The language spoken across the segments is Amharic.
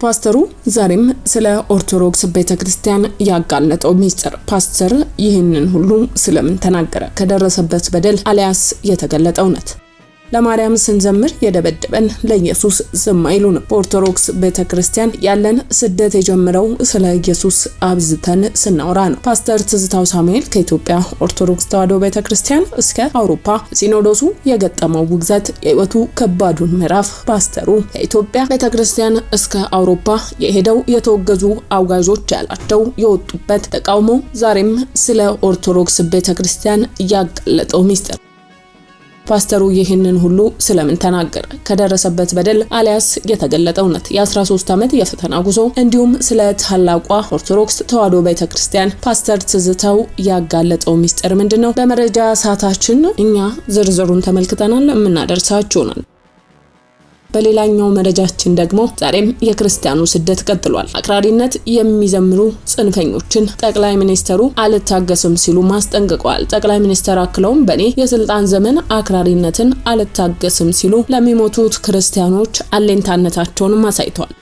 ፓስተሩ ዛሬም ስለ ኦርቶዶክስ ቤተክርስቲያን ያጋለጠው ሚስጥር። ፓስተር ይህንን ሁሉ ስለምን ተናገረ? ከደረሰበት በደል አሊያስ የተገለጠ እውነት? ለማርያም ስንዘምር የደበደበን ለኢየሱስ ዝም አይሉንም። በኦርቶዶክስ ቤተክርስቲያን ያለን ስደት የጀመረው ስለ ኢየሱስ አብዝተን ስናወራ ነው። ፓስተር ትዝታው ሳሙኤል ከኢትዮጵያ ኦርቶዶክስ ተዋሕዶ ቤተክርስቲያን እስከ አውሮፓ ሲኖዶሱ የገጠመው ውግዘት የህይወቱ ከባዱን ምዕራፍ ፓስተሩ ከኢትዮጵያ ቤተክርስቲያን እስከ አውሮፓ የሄደው የተወገዙ አውጋዦች ያላቸው የወጡበት ተቃውሞ ዛሬም ስለ ኦርቶዶክስ ቤተክርስቲያን ያጋለጠው ሚስጥር። ፓስተሩ ይህንን ሁሉ ስለምን ተናገረ? ከደረሰበት በደል አሊያስ የተገለጠ እውነት? የ13 ዓመት የፈተና ጉዞ እንዲሁም ስለ ታላቋ ኦርቶዶክስ ተዋሕዶ ቤተክርስቲያን ፓስተር ትዝታው ያጋለጠው ሚስጥር ምንድነው? በመረጃ ሰዓታችን እኛ ዝርዝሩን ተመልክተናል፣ የምናደርሳችሁ ነው። በሌላኛው መረጃችን ደግሞ ዛሬም የክርስቲያኑ ስደት ቀጥሏል። አክራሪነት የሚዘምሩ ጽንፈኞችን ጠቅላይ ሚኒስተሩ አልታገስም ሲሉ ማስጠንቅቀዋል። ጠቅላይ ሚኒስተር አክለውም በኔ የስልጣን ዘመን አክራሪነትን አልታገስም ሲሉ ለሚሞቱት ክርስቲያኖች አለኝታነታቸውን አሳይተዋል።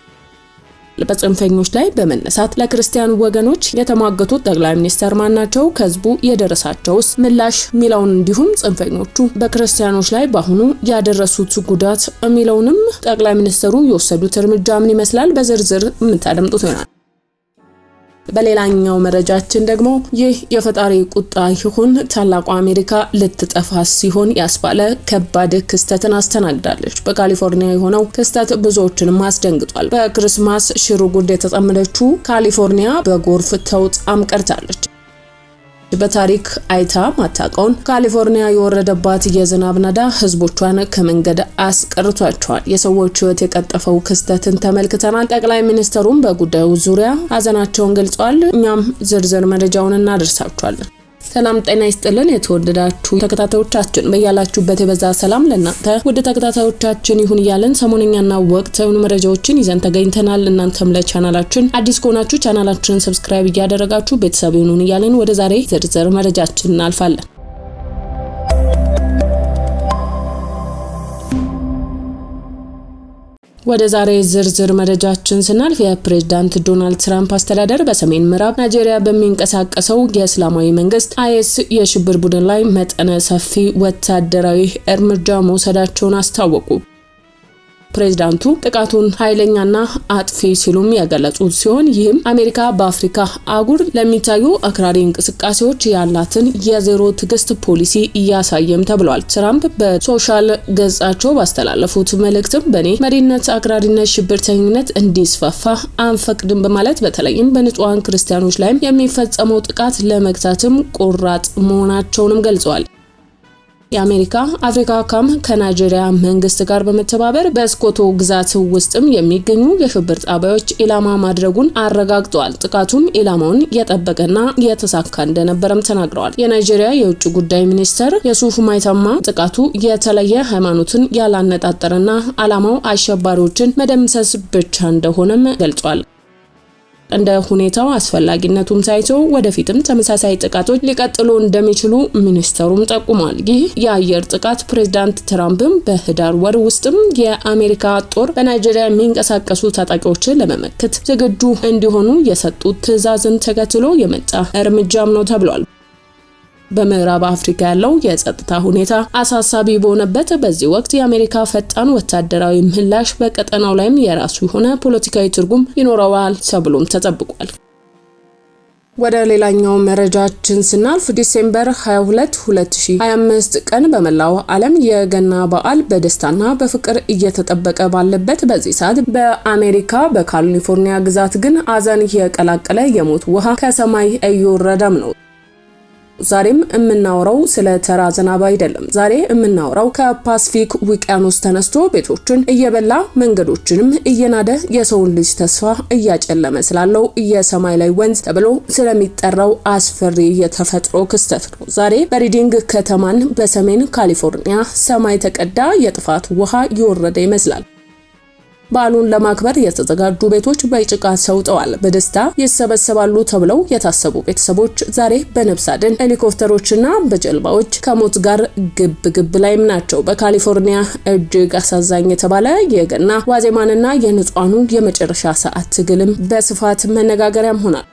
በጽንፈኞች ላይ በመነሳት ለክርስቲያን ወገኖች የተሟገቱት ጠቅላይ ሚኒስተር ማናቸው? ከህዝቡ የደረሳቸውስ ምላሽ ሚለውን እንዲሁም ጽንፈኞቹ በክርስቲያኖች ላይ በአሁኑ ያደረሱት ጉዳት ሚለውንም ጠቅላይ ሚኒስተሩ የወሰዱት እርምጃ ምን ይመስላል? በዝርዝር የምታደምጡት ይሆናል። በሌላኛው መረጃችን ደግሞ ይህ የፈጣሪ ቁጣ ይሁን ታላቋ አሜሪካ ልትጠፋ ሲሆን ያስባለ ከባድ ክስተትን አስተናግዳለች። በካሊፎርኒያ የሆነው ክስተት ብዙዎችንም አስደንግጧል። በክሪስማስ ሽሩጉድ የተጠመደችው ካሊፎርኒያ በጎርፍ ተውጣም ቀርታለች። በታሪክ አይታ ማታቀውን ካሊፎርኒያ የወረደባት የዝናብ ናዳ ህዝቦቿን ከመንገድ አስቀርቷቸዋል። የሰዎች ህይወት የቀጠፈው ክስተትን ተመልክተናል። ጠቅላይ ሚኒስተሩም በጉዳዩ ዙሪያ ሀዘናቸውን ገልጸዋል። እኛም ዝርዝር መረጃውን እናደርሳችኋለን። ሰላም ጤና ይስጥልን የተወደዳችሁ ተከታታዮቻችን፣ በያላችሁበት የበዛ ሰላም ለእናንተ ውድ ተከታታዮቻችን ይሁን እያልን ሰሞነኛና ወቅታዊ መረጃዎችን ይዘን ተገኝተናል። እናንተም ለቻናላችን አዲስ ከሆናችሁ ቻናላችንን ሰብስክራይብ እያደረጋችሁ ቤተሰብ ይሁኑን እያልን ወደ ዛሬ ዝርዝር መረጃችን እናልፋለን። ወደ ዛሬ ዝርዝር መረጃችን ስናልፍ የፕሬዝዳንት ዶናልድ ትራምፕ አስተዳደር በሰሜን ምዕራብ ናይጄሪያ በሚንቀሳቀሰው የእስላማዊ መንግስት አይኤስ የሽብር ቡድን ላይ መጠነ ሰፊ ወታደራዊ እርምጃ መውሰዳቸውን አስታወቁ። ፕሬዝዳንቱ ጥቃቱን ኃይለኛና አጥፊ ሲሉም ያገለጹት ሲሆን ይህም አሜሪካ በአፍሪካ አህጉር ለሚታዩ አክራሪ እንቅስቃሴዎች ያላትን የዜሮ ትዕግስት ፖሊሲ እያሳየም ተብሏል። ትራምፕ በሶሻል ገጻቸው ባስተላለፉት መልእክትም በኔ መሪነት አክራሪነት፣ ሽብርተኝነት እንዲስፋፋ አንፈቅድም በማለት በተለይም በንጹሃን ክርስቲያኖች ላይ የሚፈጸመው ጥቃት ለመግታትም ቁራጥ መሆናቸውንም ገልጸዋል። የአሜሪካ አፍሪካ ካም ከናይጄሪያ መንግስት ጋር በመተባበር በስኮቶ ግዛት ውስጥም የሚገኙ የሽብር ጣቢያዎች ኢላማ ማድረጉን አረጋግጠዋል። ጥቃቱም ኢላማውን የጠበቀና የተሳካ እንደነበረም ተናግረዋል። የናይጄሪያ የውጭ ጉዳይ ሚኒስተር የሱፍ ማይተማ ጥቃቱ የተለየ ሃይማኖትን ያላነጣጠረና ዓላማው አሸባሪዎችን መደምሰስ ብቻ እንደሆነም ገልጿል። እንደ ሁኔታው አስፈላጊነቱም ታይቶ ወደፊትም ተመሳሳይ ጥቃቶች ሊቀጥሉ እንደሚችሉ ሚኒስተሩም ጠቁሟል። ይህ የአየር ጥቃት ፕሬዝዳንት ትራምፕም በህዳር ወር ውስጥም የአሜሪካ ጦር በናይጄሪያ የሚንቀሳቀሱ ታጣቂዎችን ለመመከት ዝግጁ እንዲሆኑ የሰጡት ትዕዛዝን ተከትሎ የመጣ እርምጃም ነው ተብሏል። በምዕራብ አፍሪካ ያለው የጸጥታ ሁኔታ አሳሳቢ በሆነበት በዚህ ወቅት የአሜሪካ ፈጣን ወታደራዊ ምላሽ በቀጠናው ላይም የራሱ የሆነ ፖለቲካዊ ትርጉም ይኖረዋል ተብሎም ተጠብቋል። ወደ ሌላኛው መረጃችን ስናልፍ ዲሴምበር 22 2025 ቀን በመላው ዓለም የገና በዓል በደስታና በፍቅር እየተጠበቀ ባለበት በዚህ ሰዓት በአሜሪካ በካሊፎርኒያ ግዛት ግን ሀዘን የቀላቀለ የሞት ውሃ ከሰማይ እየወረደም ነው። ዛሬም የምናወራው ስለ ተራ ዝናብ አይደለም። ዛሬ የምናወራው ከፓሲፊክ ውቅያኖስ ተነስቶ ቤቶችን እየበላ መንገዶችንም እየናደ የሰውን ልጅ ተስፋ እያጨለመ ስላለው የሰማይ ላይ ወንዝ ተብሎ ስለሚጠራው አስፈሪ የተፈጥሮ ክስተት ነው። ዛሬ በሪዲንግ ከተማን በሰሜን ካሊፎርኒያ ሰማይ ተቀዳ የጥፋት ውሃ ይወረደ ይመስላል። በዓሉን ለማክበር የተዘጋጁ ቤቶች በጭቃ ሰውጠዋል። በደስታ ይሰበሰባሉ ተብለው የታሰቡ ቤተሰቦች ዛሬ በነፍስ አድን ሄሊኮፕተሮችና በጀልባዎች ከሞት ጋር ግብ ላይም ናቸው። በካሊፎርኒያ እጅግ አሳዛኝ የተባለ የገና ዋዜማንና የንጹሃኑ የመጨረሻ ሰዓት ትግልም በስፋት መነጋገሪያም ሆኗል።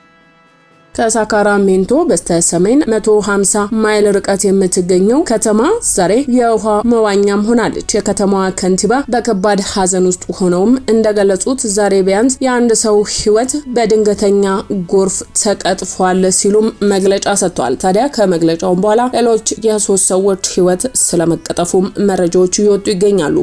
ከሳክራሜንቶ በስተ ሰሜን 150 ማይል ርቀት የምትገኘው ከተማ ዛሬ የውሃ መዋኛም ሆናለች። የከተማዋ ከንቲባ በከባድ ሐዘን ውስጥ ሆነውም እንደገለጹት ዛሬ ቢያንስ የአንድ ሰው ሕይወት በድንገተኛ ጎርፍ ተቀጥፏል ሲሉም መግለጫ ሰጥተዋል። ታዲያ ከመግለጫው በኋላ ሌሎች የ3 ሰዎች ሕይወት ስለመቀጠፉም መረጃዎች እየወጡ ይገኛሉ።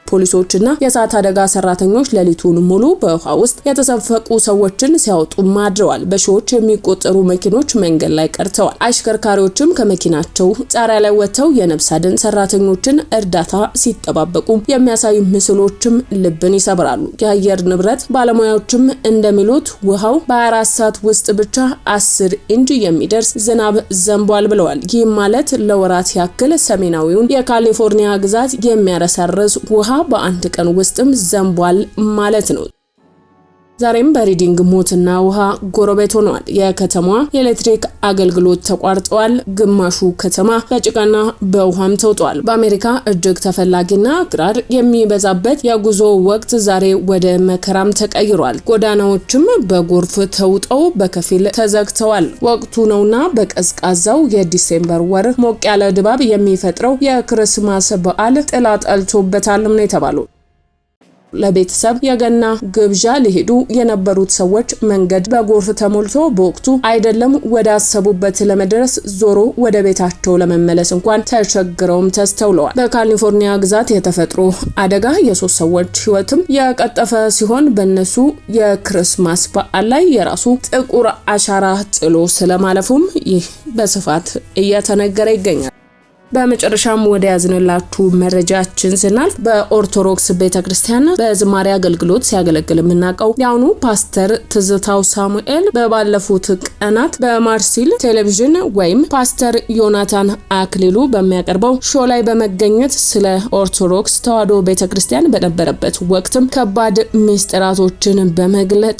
ፖሊሶችና የእሳት አደጋ ሰራተኞች ሌሊቱን ሙሉ በውሃ ውስጥ የተሰፈቁ ሰዎችን ሲያወጡ ማድረዋል። በሺዎች የሚቆጠሩ መኪኖች መንገድ ላይ ቀርተዋል። አሽከርካሪዎችም ከመኪናቸው ጣሪያ ላይ ወጥተው የነፍስ አድን ሰራተኞችን እርዳታ ሲጠባበቁ የሚያሳዩ ምስሎችም ልብን ይሰብራሉ። የአየር ንብረት ባለሙያዎችም እንደሚሉት ውሃው በ24 ሰዓት ውስጥ ብቻ 10 ኢንች የሚደርስ ዝናብ ዘንቧል ብለዋል። ይህም ማለት ለወራት ያክል ሰሜናዊውን የካሊፎርኒያ ግዛት የሚያረሰርስ ውሃ በአንድ ቀን ውስጥም ዘንቧል ማለት ነው። ዛሬም በሪዲንግ ሞትና ውሃ ጎረቤት ሆነዋል። የከተማዋ የኤሌክትሪክ አገልግሎት ተቋርጧል። ግማሹ ከተማ በጭቃና በውሃም ተውጧል። በአሜሪካ እጅግ ተፈላጊና ግራር የሚበዛበት የጉዞ ወቅት ዛሬ ወደ መከራም ተቀይሯል። ጎዳናዎችም በጎርፍ ተውጠው በከፊል ተዘግተዋል። ወቅቱ ነውና በቀዝቃዛው የዲሴምበር ወር ሞቅ ያለ ድባብ የሚፈጥረው የክርስማስ በዓል ጥላ ጠልቶበታልም ነው የተባለው። ለቤተሰብ የገና ግብዣ ሊሄዱ የነበሩት ሰዎች መንገድ በጎርፍ ተሞልቶ በወቅቱ አይደለም ወደ አሰቡበት ለመድረስ ዞሮ ወደ ቤታቸው ለመመለስ እንኳን ተቸግረውም ተስተውለዋል። በካሊፎርኒያ ግዛት የተፈጥሮ አደጋ የ3 ሰዎች ሕይወትም የቀጠፈ ሲሆን በእነሱ የክርስማስ በዓል ላይ የራሱ ጥቁር አሻራ ጥሎ ስለማለፉም ይህ በስፋት እየተነገረ ይገኛል። በመጨረሻም ወደ ያዝንላችሁ መረጃችን ስናልፍ በኦርቶዶክስ ቤተክርስቲያን በዝማሬ አገልግሎት ሲያገለግል የምናውቀው የአሁኑ ፓስተር ትዝታው ሳሙኤል በባለፉት ቀናት በማርሲል ቴሌቪዥን ወይም ፓስተር ዮናታን አክሊሉ በሚያቀርበው ሾው ላይ በመገኘት ስለ ኦርቶዶክስ ተዋሕዶ ቤተክርስቲያን በነበረበት ወቅትም ከባድ ምስጢራቶችን በመግለጥ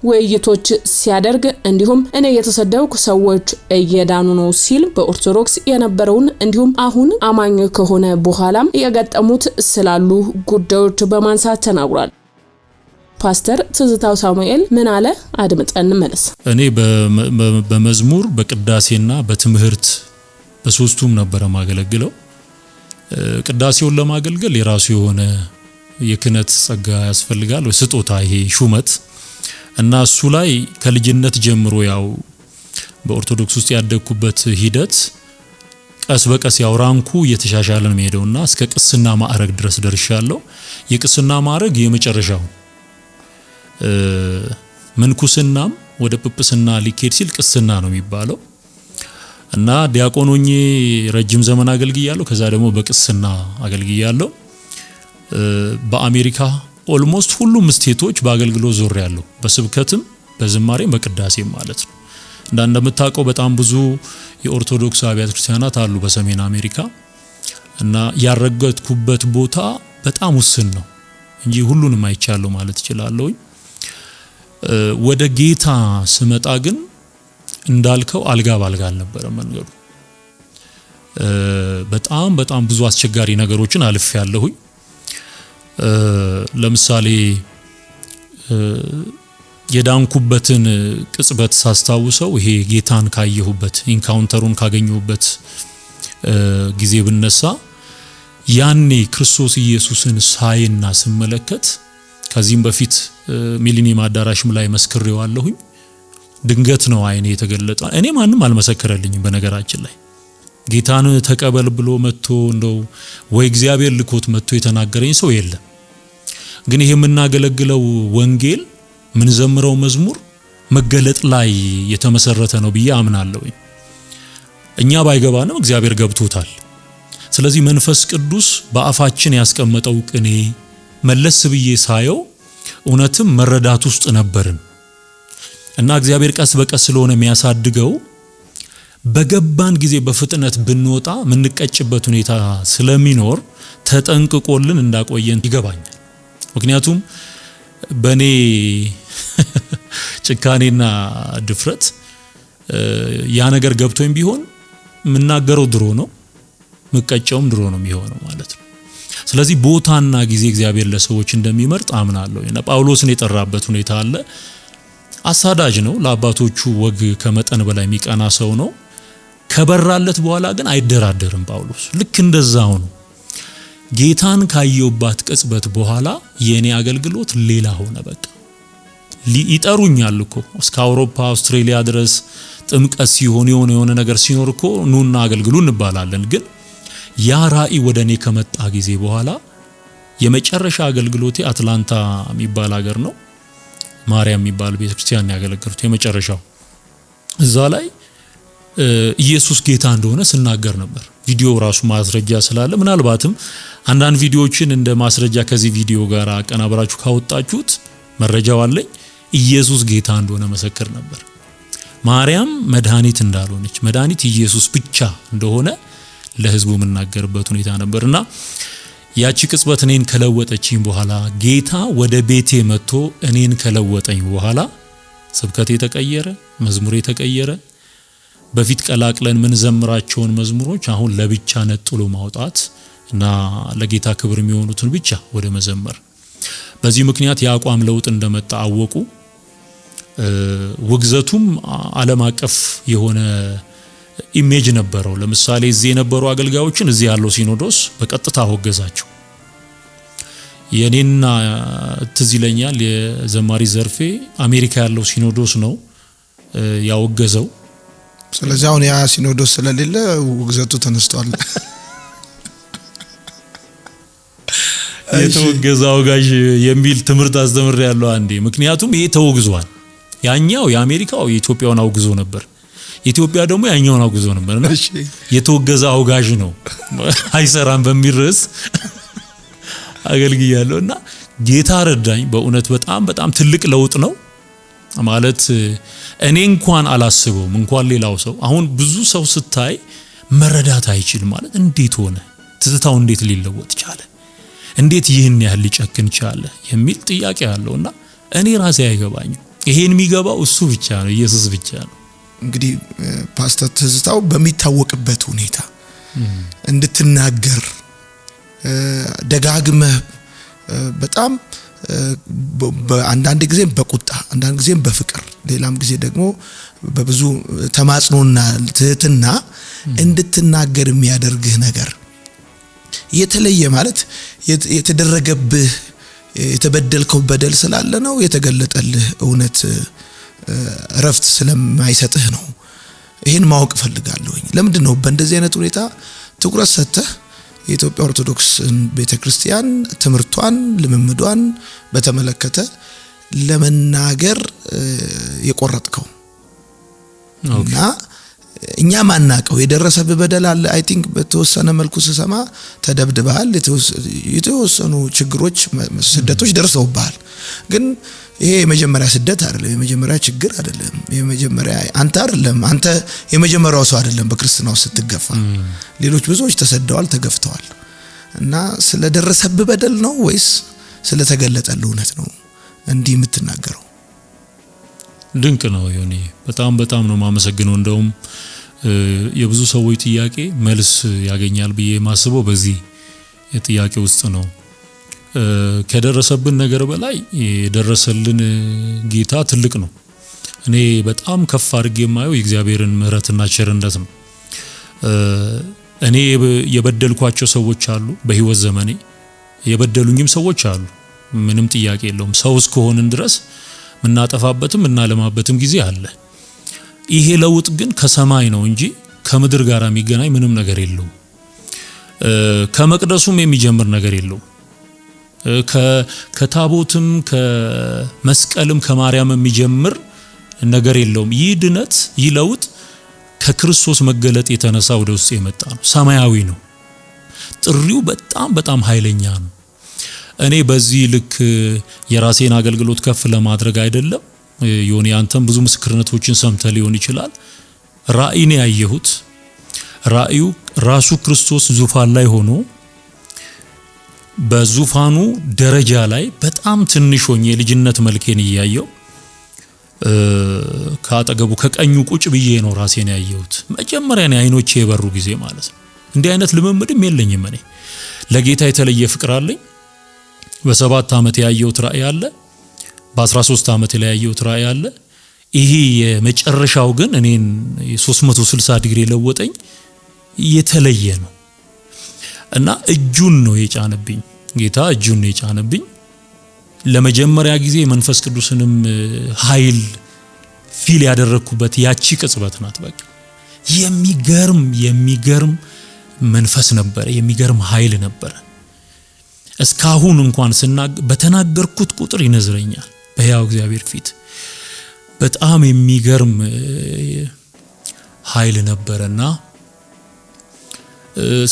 ውይይቶች ሲያደርግ እንዲሁም እኔ የተሰደውኩ ሰዎች እየዳኑ ነው ሲል በኦርቶዶክስ የነበረውን እንዲሁም አሁን አማኝ ከሆነ በኋላም የገጠሙት ስላሉ ጉዳዮች በማንሳት ተናግሯል። ፓስተር ትዝታው ሳሙኤል ምን አለ? አድምጠን እንመለስ። እኔ በመዝሙር በቅዳሴና በትምህርት በሶስቱም ነበር ማገለግለው። ቅዳሴውን ለማገልገል የራሱ የሆነ የክህነት ጸጋ ያስፈልጋል፣ ስጦታ፣ ይሄ ሹመት እና እሱ ላይ ከልጅነት ጀምሮ ያው በኦርቶዶክስ ውስጥ ያደግኩበት ሂደት ቀስ በቀስ ያው ራንኩ እየተሻሻለ ነው የሚሄደውና እስከ ቅስና ማዕረግ ድረስ ደርሻለሁ። የቅስና ማዕረግ የመጨረሻው ምንኩስናም ወደ ጵጵስና ሊኬድ ሲል ቅስና ነው የሚባለው እና ዲያቆን ሆኜ ረጅም ዘመን አገልግያለሁ። ከዛ ደግሞ በቅስና አገልግያለሁ። በአሜሪካ ኦልሞስት ሁሉም ስቴቶች በአገልግሎት ዞር ያለው በስብከትም በዝማሬም በቅዳሴም ማለት ነው። እንደምታውቀው በጣም ብዙ የኦርቶዶክስ አብያተ ክርስቲያናት አሉ በሰሜን አሜሪካ እና ያረገጥኩበት ቦታ በጣም ውስን ነው እንጂ ሁሉንም አይቻለሁ ማለት እችላለሁ። ወደ ጌታ ስመጣ ግን እንዳልከው አልጋ ባልጋ አልነበረ መንገዱ። በጣም ብዙ አስቸጋሪ ነገሮችን አልፌያለሁኝ። ለምሳሌ የዳንኩበትን ቅጽበት ሳስታውሰው ይሄ ጌታን ካየሁበት ኢንካውንተሩን ካገኘሁበት ጊዜ ብነሳ ያኔ ክርስቶስ ኢየሱስን ሳይና ስመለከት ከዚህም በፊት ሚሊኒየም አዳራሽም ላይ መስክሬዋለሁኝ። ድንገት ነው አይኔ የተገለጠ። እኔ ማንም አልመሰከረልኝም። በነገራችን ላይ ጌታን ተቀበል ብሎ መጥቶ እንደው ወይ እግዚአብሔር ልኮት መጥቶ የተናገረኝ ሰው የለም። ግን ይሄ የምናገለግለው ወንጌል ምን ዘምረው መዝሙር መገለጥ ላይ የተመሰረተ ነው ብዬ አምናለሁ። እኛ ባይገባንም እግዚአብሔር ገብቶታል። ስለዚህ መንፈስ ቅዱስ በአፋችን ያስቀመጠው ቅኔ መለስ ብዬ ሳየው እውነትም መረዳት ውስጥ ነበርን እና እግዚአብሔር ቀስ በቀስ ስለሆነ የሚያሳድገው በገባን ጊዜ በፍጥነት ብንወጣ ምንቀጭበት ሁኔታ ስለሚኖር ተጠንቅቆልን እንዳቆየን ይገባኛል። ምክንያቱም በኔ ጭካኔና ድፍረት ያ ነገር ገብቶኝ ቢሆን ምናገረው ድሮ ነው መቀጨውም ድሮ ነው የሚሆነው ማለት ነው። ስለዚህ ቦታና ጊዜ እግዚአብሔር ለሰዎች እንደሚመርጥ አምናለሁ። እና ጳውሎስን የጠራበት ሁኔታ አለ። አሳዳጅ ነው፣ ለአባቶቹ ወግ ከመጠን በላይ የሚቀና ሰው ነው። ከበራለት በኋላ ግን አይደራደርም ጳውሎስ። ልክ እንደዛው ነው። ጌታን ካየውባት ቅጽበት በኋላ የኔ አገልግሎት ሌላ ሆነ። በቃ ይጠሩኛል እኮ እስከ አውሮፓ አውስትራሊያ ድረስ ጥምቀት ሲሆን የሆነ ነገር ሲኖር እኮ ኑና አገልግሉ እንባላለን። ግን ያ ራእይ ወደ እኔ ከመጣ ጊዜ በኋላ የመጨረሻ አገልግሎቴ አትላንታ የሚባል ሀገር ነው። ማርያም የሚባል ቤተክርስቲያን ያገለግሉት የመጨረሻው እዛ ላይ ኢየሱስ ጌታ እንደሆነ ስናገር ነበር። ቪዲዮ ራሱ ማስረጃ ስላለ ምናልባትም አንዳንድ ቪዲዮዎችን እንደ ማስረጃ ከዚህ ቪዲዮ ጋር አቀናብራችሁ ካወጣችሁት መረጃው አለኝ። ኢየሱስ ጌታ እንደሆነ መሰከር ነበር። ማርያም መድኃኒት እንዳልሆነች መድኃኒት ኢየሱስ ብቻ እንደሆነ ለህዝቡ መናገርበት ሁኔታ ነበርና ያቺ ቅጽበት እኔን ከለወጠችኝ በኋላ ጌታ ወደ ቤቴ መጥቶ እኔን ከለወጠኝ በኋላ ስብከቴ ተቀየረ፣ መዝሙሬ ተቀየረ። በፊት ቀላቅለን ምን ዘምራቸውን መዝሙሮች አሁን ለብቻ ነጥሎ ማውጣት እና ለጌታ ክብር የሚሆኑትን ብቻ ወደ መዘመር። በዚህ ምክንያት የአቋም ለውጥ እንደመጣ አወቁ። ውግዘቱም ዓለም አቀፍ የሆነ ኢሜጅ ነበረው። ለምሳሌ እዚህ የነበሩ አገልጋዮችን እዚህ ያለው ሲኖዶስ በቀጥታ ወገዛቸው። የኔና ትዝ ይለኛል የዘማሪ ዘርፌ አሜሪካ ያለው ሲኖዶስ ነው ያወገዘው። ስለዚህ አሁን ያ ሲኖዶስ ስለሌለ ውግዘቱ ተነስቷል። የተወገዘ አውጋዥ የሚል ትምህርት አስተምር ያለው አንዴ። ምክንያቱም ይሄ ተወግዟል። ያኛው የአሜሪካው የኢትዮጵያውን አውግዞ ነበር፣ ኢትዮጵያ ደግሞ ያኛውን አውግዞ ነበር። የተወገዘ አውጋዥ ነው አይሰራም በሚል ርዕስ አገልግያለሁና ጌታ ረዳኝ። በእውነት በጣም ትልቅ ለውጥ ነው ማለት እኔ እንኳን አላስበውም እንኳን ሌላው ሰው። አሁን ብዙ ሰው ስታይ መረዳት አይችል ማለት እንዴት ሆነ? ትዝታው እንዴት ሊለወጥ ቻለ? እንዴት ይህን ያህል ሊጨክን ቻለ? የሚል ጥያቄ አለውና እኔ ራሴ አይገባኝም። ይሄን የሚገባው እሱ ብቻ ነው፣ ኢየሱስ ብቻ ነው። እንግዲህ ፓስተር ትዝታው በሚታወቅበት ሁኔታ እንድትናገር ደጋግመህ በጣም አንዳንድ ጊዜ በቁጣ አንዳንድ ጊዜ በፍቅር ሌላም ጊዜ ደግሞ በብዙ ተማጽኖና ትህትና እንድትናገር የሚያደርግህ ነገር የተለየ ማለት የተደረገብህ የተበደልከው በደል ስላለ ነው፣ የተገለጠልህ እውነት ረፍት ስለማይሰጥህ ነው። ይሄን ማወቅ ፈልጋለሁኝ። ለምንድን ነው በእንደዚህ አይነት ሁኔታ ትኩረት ሰጥተህ የኢትዮጵያ ኦርቶዶክስ ቤተክርስቲያን ትምህርቷን ልምምዷን በተመለከተ ለመናገር የቆረጥከው? እና እኛ ማናቀው የደረሰብህ በደል አለ። አይ ቲንክ በተወሰነ መልኩ ስሰማ ተደብድበሃል፣ የተወሰኑ ችግሮች ስደቶች ደርሰውብሃል። ግን ይሄ የመጀመሪያ ስደት አይደለም፣ የመጀመሪያ ችግር አይደለም፣ የመጀመሪያ አንተ አይደለም፣ አንተ የመጀመሪያው ሰው አይደለም በክርስትናው ስትገፋ። ሌሎች ብዙዎች ተሰደዋል፣ ተገፍተዋል። እና ስለደረሰብህ በደል ነው ወይስ ስለተገለጠልህ እውነት ነው እንዲህ የምትናገረው? ድንቅ ነው ዮኒ፣ በጣም ነው ማመሰግነው። እንደውም የብዙ ሰዎች ጥያቄ መልስ ያገኛል ብዬ ማስበው በዚህ ጥያቄ ውስጥ ነው። ከደረሰብን ነገር በላይ የደረሰልን ጌታ ትልቅ ነው። እኔ በጣም ከፍ አድርጌ የማየው የእግዚአብሔርን ምሕረትና ቸርነት ነው። እኔ የበደልኳቸው ሰዎች አሉ፣ በህይወት ዘመኔ የበደሉኝም ሰዎች አሉ። ምንም ጥያቄ የለውም። ሰው እስከሆንን ድረስ ምናጠፋበትም ምናለማበትም ጊዜ አለ። ይሄ ለውጥ ግን ከሰማይ ነው እንጂ ከምድር ጋር የሚገናኝ ምንም ነገር የለውም። ከመቅደሱም የሚጀምር ነገር የለውም። ከታቦትም ከመስቀልም ከማርያም የሚጀምር ነገር የለውም። ይህ ድነት ይህ ለውጥ ከክርስቶስ መገለጥ የተነሳ ወደ ውስጥ የመጣ ነው። ሰማያዊ ነው። ጥሪው በጣም ኃይለኛ ነው። እኔ በዚህ ልክ የራሴን አገልግሎት ከፍ ለማድረግ አይደለም። ዮኒ አንተም ብዙ ምስክርነቶችን ሰምተህ ሊሆን ይችላል። ራእይን ያየሁት ራእዩ ራሱ ክርስቶስ ዙፋን ላይ ሆኖ በዙፋኑ ደረጃ ላይ በጣም ትንሽ ሆኜ የልጅነት መልኬን እያየው ካጠገቡ ከቀኙ ቁጭ ብዬ ነው ራሴን ያየሁት። መጀመሪያ ነው አይኖቼ የበሩ ጊዜ ማለት ነው። እንዲህ አይነት ልምምድም የለኝም እኔ። ለጌታ የተለየ ፍቅር አለኝ። በ7 ዓመት ያየሁት ራእይ አለ። በ13 ዓመት ያየሁት ራእይ አለ። ይሄ የመጨረሻው ግን እኔን 360 ዲግሪ ለወጠኝ የተለየ ነው እና እጁን ነው የጫነብኝ። ጌታ እጁን ነው የጫነብኝ። ለመጀመሪያ ጊዜ መንፈስ ቅዱስንም ኃይል ፊል ያደረኩበት ያቺ ቅጽበት ናት። በቃ የሚገርም መንፈስ ነበር፣ የሚገርም ኃይል ነበር። እስካሁን እንኳን በተናገርኩት ቁጥር ይነዝረኛል በሕያው እግዚአብሔር ፊት። በጣም የሚገርም ኃይል ነበርና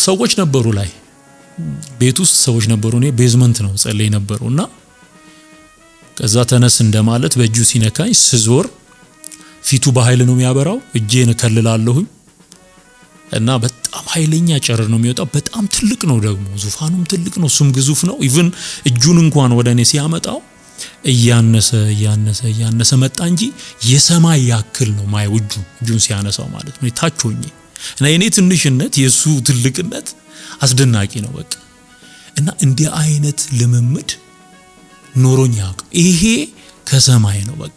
ሰዎች ነበሩ ላይ ቤት ውስጥ ሰዎች ነበሩ። እኔ ቤዝመንት ነው ጸልይ ነበርና ከዛ ተነስ እንደማለት በእጁ ሲነካኝ ስዞር ፊቱ በኃይል ነው የሚያበራው። እጄን ከልላለሁኝ እና በጣም ኃይለኛ ጨረር ነው የሚወጣው። በጣም ትልቅ ነው ደግሞ ዙፋኑም ትልቅ ነው፣ እሱም ግዙፍ ነው። ኢቭን እጁን እንኳን ወደ እኔ ሲያመጣው እያነሰ መጣ እንጂ የሰማይ ያክል ነው ማየው እጁን ሲያነሳው ማለት ነው። ታች ሆኜ እና የኔ ትንሽነት የሱ ትልቅነት አስደናቂ ነው በቃ። እና እንዲህ አይነት ልምምድ ኖሮኝ ያውቃል። ይሄ ከሰማይ ነው በቃ።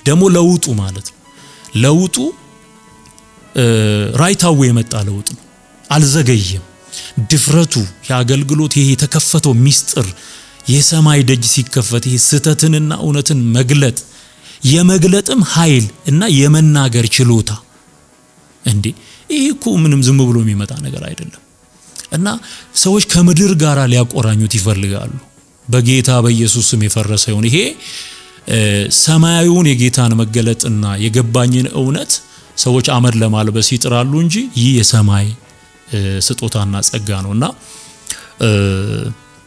ደግሞ ለውጡ ማለት ነው ለውጡ ራይታው የመጣ ለውጥ ነው። አልዘገየም። ድፍረቱ የአገልግሎት ይሄ የተከፈተው ሚስጥር የሰማይ ደጅ ሲከፈት ይሄ ስተትንና እውነትን የመግለጥም ኃይል እና የመናገር ችሎታ እንዴ ይሄ እኮ ምንም ዝም ብሎ የሚመጣ ነገር አይደለም። እና ሰዎች ከምድር ጋር ሊያቆራኙት ይፈልጋሉ። በጌታ በኢየሱስ ስም የፈረሰ ይሁን። ይሄ ሰማያዊውን የጌታን መገለጥና የገባኝን እውነት ሰዎች አመድ ለማልበስ ይጥራሉ እንጂ ይህ የሰማይ ስጦታና ጸጋ ነውና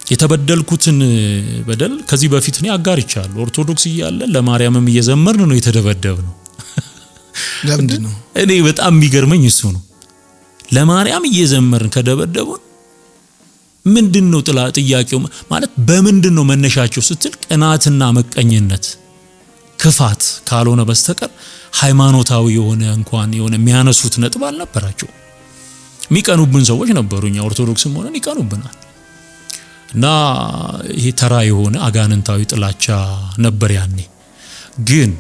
የተበደልኩትን በደል ከዚህ በፊት ነው አጋርቻለሁ። ኦርቶዶክስ እያለን ለማርያምም እየዘመርን ነው የተደበደብነው። ለምንድነው? እኔ በጣም የሚገርመኝ እሱ ነው። ለማርያም እየዘመርን ከደበደቡን ምንድነው ጥያቄው ማለት በምንድነው መነሻቸው ስትል ቅናትና መቀኝነት ክፋት ካልሆነ በስተቀር ሃይማኖታዊ የሆነ እንኳን የሆነ የሚያነሱት ነጥብ አልነበራቸው። የሚቀኑብን ሰዎች ነበሩኛ ኦርቶዶክስም ሆነን ይቀኑብናል። እና ይሄ ተራ የሆነ አጋንንታዊ ጥላቻ ነበር ያኔ። ግን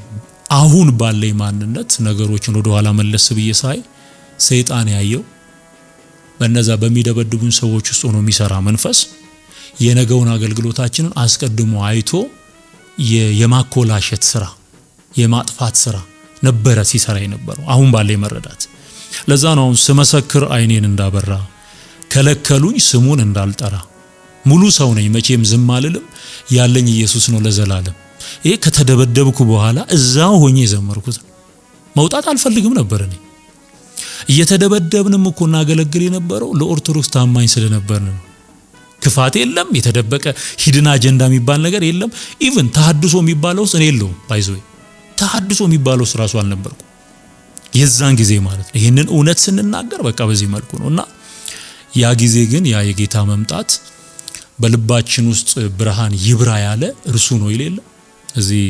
አሁን ባለኝ ማንነት ነገሮችን ወደ ኋላ መለስ ብዬ ሳይ ሰይጣን ያየው በእነዛ በሚደበድቡን ሰዎች ውስጥ ሆኖ የሚሰራ መንፈስ የነገውን አገልግሎታችንን አስቀድሞ አይቶ የማኮላሸት ስራ የማጥፋት ስራ ነበረ ሲሰራ የነበረው አሁን ባለኝ መረዳት። ለዛ ነው ስመሰክር አይኔን እንዳበራ ከለከሉኝ ስሙን እንዳልጠራ ሙሉ ሰው ነኝ መቼም ዝም አልልም ያለኝ ኢየሱስ ነው ለዘላለም። ይሄ ከተደበደብኩ በኋላ እዛው ሆኜ ዘመርኩት። መውጣት አልፈልግም ነበር። እኔ እየተደበደብንም እኮ እናገለግል የነበረው ለኦርቶዶክስ ታማኝ ስለነበርን ነው። ክፋት የለም፣ የተደበቀ ሂድን አጀንዳ የሚባል ነገር የለም። ኢቭን ተሐድሶ የሚባለው እኔ የለውም ባይዞይ ተሐድሶ የሚባለው ራሱ አልነበርኩ የዛን ጊዜ ማለት ነው። ይሄንን እውነት ስንናገር በቃ በዚህ መልኩ ነውና ያ ጊዜ ግን ያ የጌታ መምጣት በልባችን ውስጥ ብርሃን ይብራ ያለ እርሱ ነው ይላል እዚህ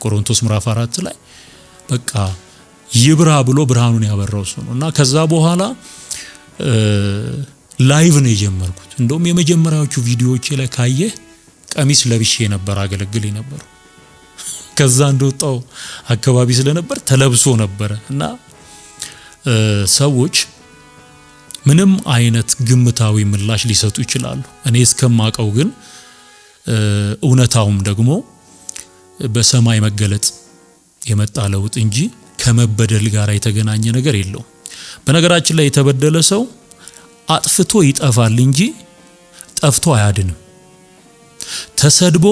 ቆሮንቶስ ምዕራፍ 4 ላይ በቃ ይብራ ብሎ ብርሃኑን ያበራው እሱ ነውና ከዛ በኋላ ላይቭ ነው የጀመርኩት። እንደውም የመጀመሪያዎቹ ቪዲዮዎቼ ላይ ካየ ቀሚስ ለብሼ ነበር አገለግል ነበር። ከዛ እንደወጣው አካባቢ ስለነበር ተለብሶ ነበር እና ሰዎች ምንም አይነት ግምታዊ ምላሽ ሊሰጡ ይችላሉ። እኔ እስከማቀው ግን እውነታውም ደግሞ በሰማይ መገለጥ የመጣ ለውጥ እንጂ ከመበደል ጋር የተገናኘ ነገር የለውም። በነገራችን ላይ የተበደለ ሰው አጥፍቶ ይጠፋል እንጂ ጠፍቶ አያድንም። ተሰድቦ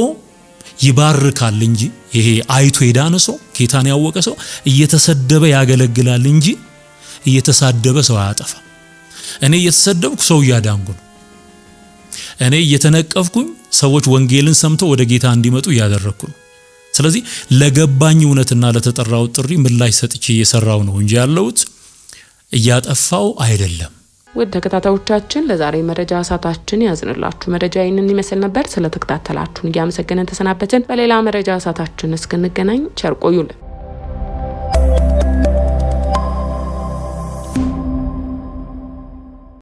ይባርካል እንጂ ይሄ አይቶ የዳነ ሰው ጌታን ያወቀ ሰው እየተሰደበ ያገለግላል እንጂ እየተሳደበ ሰው አያጠፋ። እኔ እየተሰደብኩ ሰው ያዳንኩ ነው። እኔ እየተነቀፍኩኝ ሰዎች ወንጌልን ሰምተው ወደ ጌታ እንዲመጡ ያደረኩ ነው። ስለዚህ ለገባኝ እውነትና ለተጠራው ጥሪ ምላሽ ሰጥቼ እየሰራው ነው እንጂ ያለውት እያጠፋው አይደለም። ውድ ተከታታዮቻችን ለዛሬ መረጃ ሰዓታችን ያዝንላችሁ መረጃ ይህንን ይመስል ነበር። ስለተከታተላችሁን እያመሰገንን ተሰናበትን። በሌላ መረጃ ሰዓታችን እስክንገናኝ ቸር ቆዩልን።